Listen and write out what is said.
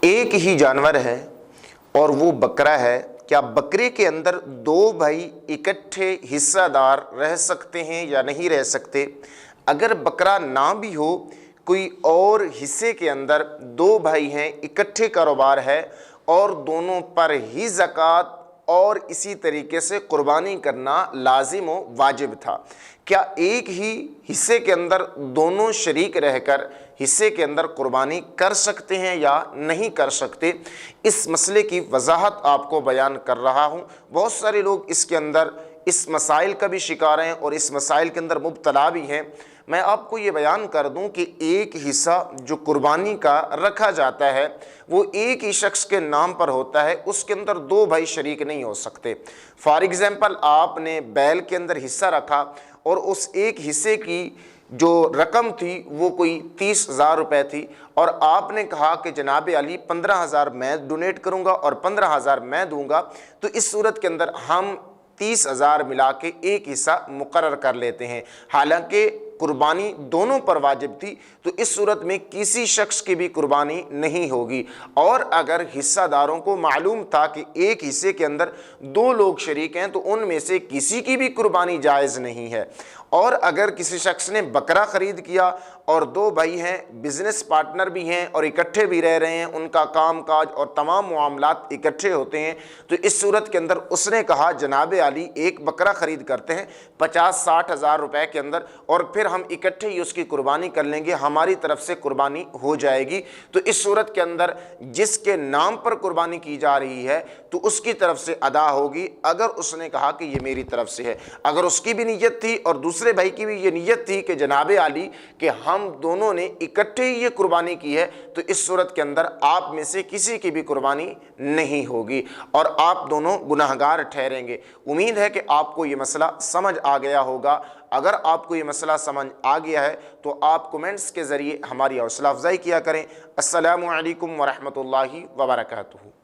ایک ہی جانور ہے اور وہ بکرا ہے، کیا بکرے کے اندر دو بھائی اکٹھے حصہ دار رہ سکتے ہیں یا نہیں رہ سکتے؟ اگر بکرا نہ بھی ہو، کوئی اور حصے کے اندر دو بھائی ہیں، اکٹھے کاروبار ہے اور دونوں پر ہی زکوٰۃ اور اسی طریقے سے قربانی کرنا لازم و واجب تھا، کیا ایک ہی حصے کے اندر دونوں شریک رہ کر حصے کے اندر قربانی کر سکتے ہیں یا نہیں کر سکتے؟ اس مسئلے کی وضاحت آپ کو بیان کر رہا ہوں۔ بہت سارے لوگ اس کے اندر اس مسائل کا بھی شکار ہیں اور اس مسائل کے اندر مبتلا بھی ہیں۔ میں آپ کو یہ بیان کر دوں کہ ایک حصہ جو قربانی کا رکھا جاتا ہے وہ ایک ہی شخص کے نام پر ہوتا ہے، اس کے اندر دو بھائی شریک نہیں ہو سکتے۔ فار ایگزامپل، آپ نے بیل کے اندر حصہ رکھا اور اس ایک حصے کی جو رقم تھی وہ کوئی 30,000 روپے تھی، اور آپ نے کہا کہ جناب علی 15,000 میں ڈونیٹ کروں گا اور 15,000 میں دوں گا، تو اس صورت کے اندر ہم 30,000 ملا کے ایک حصہ مقرر کر لیتے ہیں، حالانکہ قربانی دونوں پر واجب تھی، تو اس صورت میں کسی شخص کی بھی قربانی نہیں ہوگی۔ اور اگر حصہ داروں کو معلوم تھا کہ ایک حصے کے اندر دو لوگ شریک ہیں تو ان میں سے کسی کی بھی قربانی جائز نہیں ہے۔ اور اگر کسی شخص نے بکرا خرید کیا اور دو بھائی ہیں، بزنس پارٹنر بھی ہیں اور اکٹھے بھی رہ رہے ہیں، ان کا کام کاج اور تمام معاملات اکٹھے ہوتے ہیں، تو اس صورت کے اندر اس نے کہا جناب علی ایک بکرا خرید کرتے ہیں 50-60 ہزار روپے کے اندر، اور پھر ہم اکٹھے ہی اس کی قربانی کر لیں گے، ہماری طرف سے قربانی ہو جائے گی۔ تو اس صورت کے اندر جس کے نام پر قربانی کی جا رہی ہے تو اس کی طرف سے ادا ہوگی، اگر اس نے کہا کہ یہ میری طرف سے ہے۔ اگر اس کی بھی نیت تھی اور دوسرے بھائی کی بھی یہ نیت تھی کہ جناب علی کہ ہم دونوں نے اکٹھے ہی یہ قربانی کی ہے، تو اس صورت کے اندر آپ میں سے کسی کی بھی قربانی نہیں ہوگی اور آپ دونوں گناہگار ٹھہریں گے۔ امید ہے کہ آپ کو یہ مسئلہ سمجھ آ گیا ہوگا۔ اگر آپ کو یہ مسئلہ سمجھ آ گیا ہے تو آپ کومنٹس کے ذریعے ہماری حوصلہ افزائی کیا کریں۔ السلام علیکم ورحمۃ اللہ وبرکاتہ۔